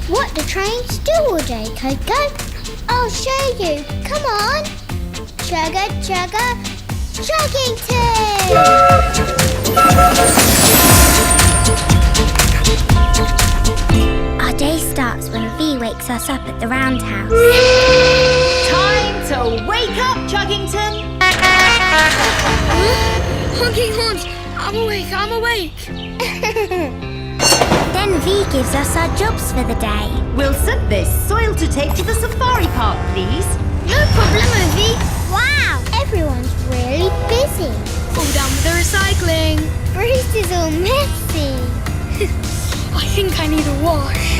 What do trains do all day, Koko? I'll show you. Come on. Chugger, chugger, Chuggington! Our day starts when V wakes us up at the roundhouse. Time to wake up, Chuggington! Honking horns! I'm awake! Then V gives us our jobs for the day. Wilson, there's soil to take to the safari park, please. No problemo, V! Wow, everyone's really busy. All done with the recycling. Brewster's all messy. I think I need a wash.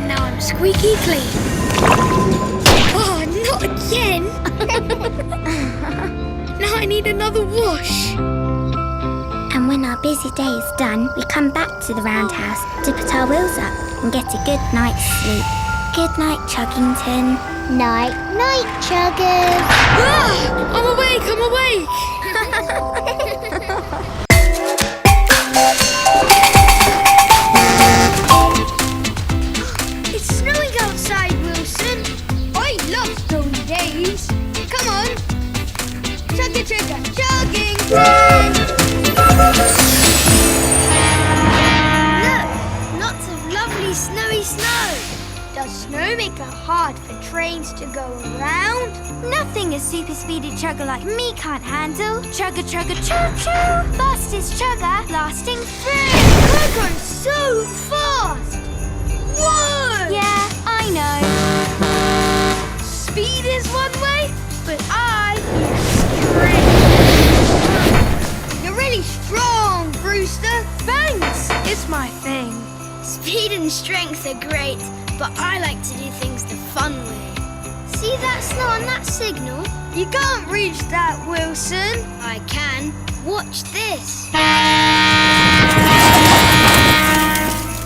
Now I'm squeaky clean. Oh, not again! Now I need another wash. And when our busy day is done, we come back to the roundhouse to put our wheels up and get a good night's sleep. Good night, Chuggington. Night, night, Chuggers. Ah, I'm awake! It's snowing outside, Wilson. I love snowy days. Come on. Chugger, chugger, Chuggington. Look, lots of lovely snowy snow. Does snow make it hard for trains to go around? Nothing a super speedy chugger like me can't handle. Chugger, chugger, choo-choo. Fastest chugger lasting through. We're going so fast. Whoa! Yeah, I know. Speed is one way, but I use strength. You're really strong, Brewster. Thanks. It's my thing. Speed and strength are great, but I like to do things the fun way. See that snow on that signal? You can't reach that, Wilson. I can. Watch this.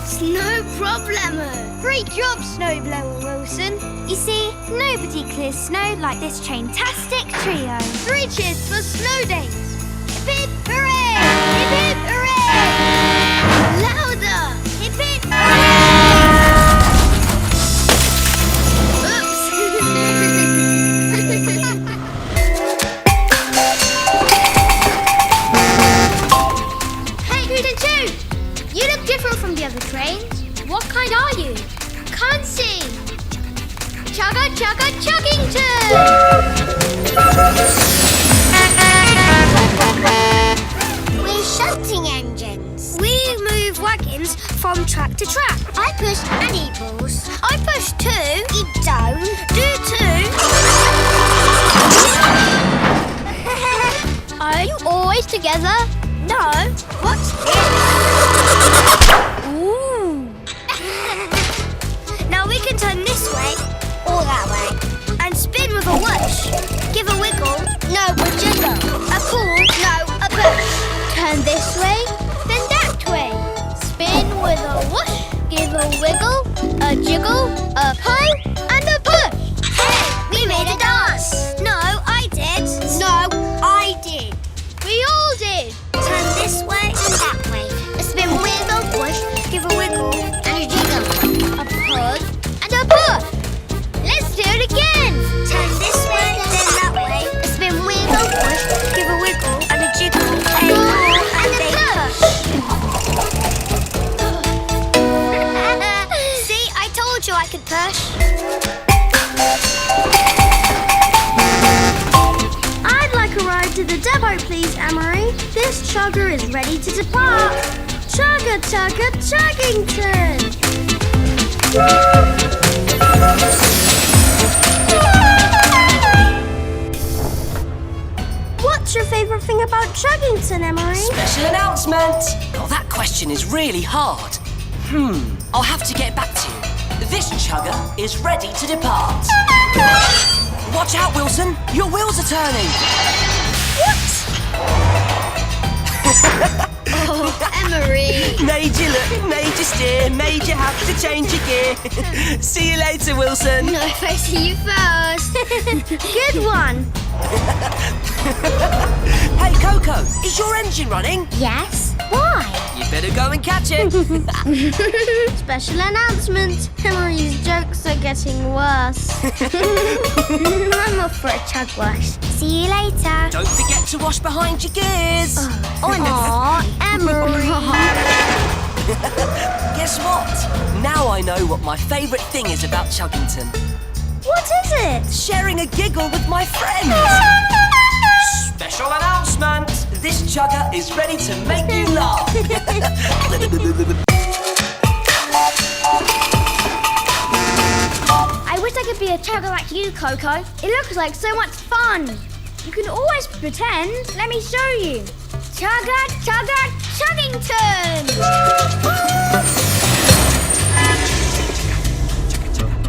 Snow problemo. Great job, snowblower Wilson. You see, nobody clears snow like this train-tastic trio. 3 cheers for snow days. Hip hip hooray! Hip hip hooray! Louder! Hip hip Hey, Hoot and Toot! You look different from the other trains. What kind are you? Can't see. Chugger, chugger, Chuggington! We're shunting engines. We move wagons from track to track. I push and he pulls. I push 2. He don't. Do 2. Are you always together? No. What's this? Ooh. Now we can turn this way Or that way. and spin with a whoosh. Give a wiggle. No, a jiggle. A pull. No, a push. Turn this way, then that way. Spin with a whoosh. Give a wiggle, a jiggle, a pull, and a push. Hey, we made a dance. No, I did. No, I did. We all did. Turn this way and that way. A spin with a push, Give a wiggle, and a jiggle. a pull, and a push. Let's do it again. Turn this way, then that way. A spin with a push, Give a wiggle, and a jiggle, a pull, and and a a push. See, I told you I could push. I'd like a ride to the depot, please, Emery. This chugger is ready to depart. Chugger, chugger, Chuggington. What's your favourite thing about Chuggington, Emery? Special announcement! Oh, that question is really hard. I'll have to get back to you. This chugger is ready to depart. Watch out, Wilson! Your wheels are turning! Oh, Emery. Made you look, made you steer, made you have to change your gear. See you later, Wilson. No, if I see you first. Good one. Hey, Koko, is your engine running? Yes? Why? You better go and catch it. Special announcement. Hillary's jokes are getting worse. I'm off for a chug wash. See you later. Don't forget to wash behind your gears. Honestly. Emery. Guess what? Now I know what my favourite thing is about Chuggington. What is it? Sharing a giggle with my friends. Special announcement! This chugger is ready to make you laugh. I wish I could be a chugger like you, Koko. It looks like so much fun. You can always pretend. Let me show you. Chugger, chugger, Chuggington!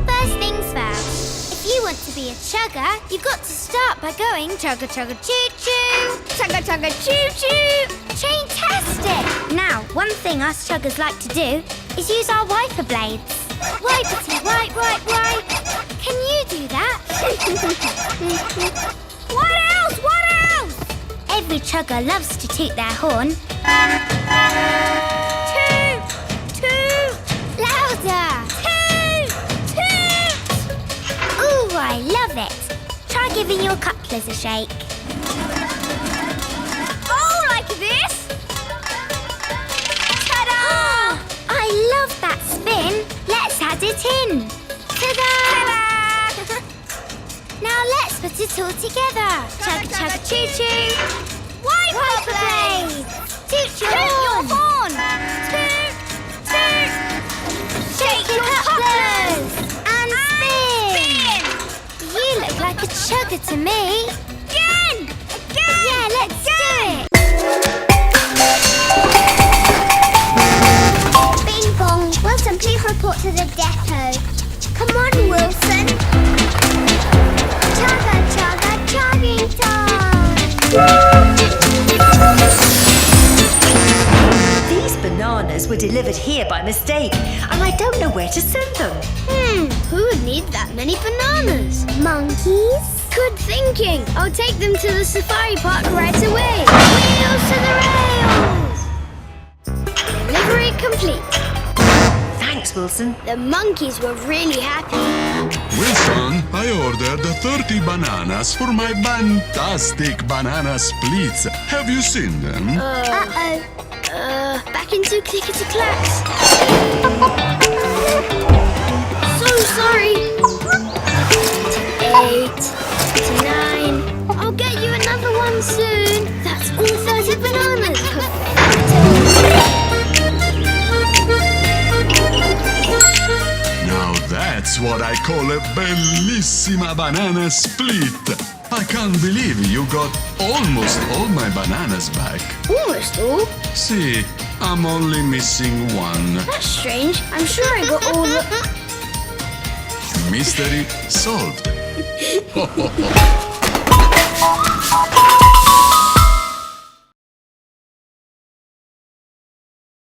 First things first. If you want to be a chugger, you've got to start by going chugger, chugger, choo-choo. Chugger, chugger, choo-choo! Fantastic! Now, one thing us chuggers like to do is use our wiper blades. Wipety, wipe, wipe, wipe. Can you do that? What else? What else? Every chugger loves to toot their horn. Toot! Toot! Louder! Toot! Toot! Ooh, I love it. Try giving your couplers a shake. Oh, like this? Ta-da! I love that spin. Let's add it in. Ta-da! Now let's put it all together. Chugga, chugga, choo-choo. Wiper blade. Toot your Toot your horn. horn! Toot! Toot! Shake your couplers. And spin. Spin! You look like a chugger to me. Again! Again! Yeah, let's do it. Bing bong. Wilson, please report to the depot. Come on, Wilson. Chugga, chugga, chugging time. These bananas were delivered here by mistake, and I don't know where to send them. Who would need that many bananas? Monkeys? Good thinking. I'll take them to the safari park right away. Wheels to the rails. Delivery complete. Thanks, Wilson. The monkeys were really happy. Wilson, I ordered 30 bananas for my fantastic banana splits. Have you seen them? Uh-oh. Back into clickety-clacks. So sorry. 8, 9. I'll get you another one soon. That's all 30 bananas. Now that's what I call a bellissima banana split. I can't believe you got almost all my bananas back. Almost all. See, I'm only missing one. That's strange. I'm sure I got all the... Mystery solved.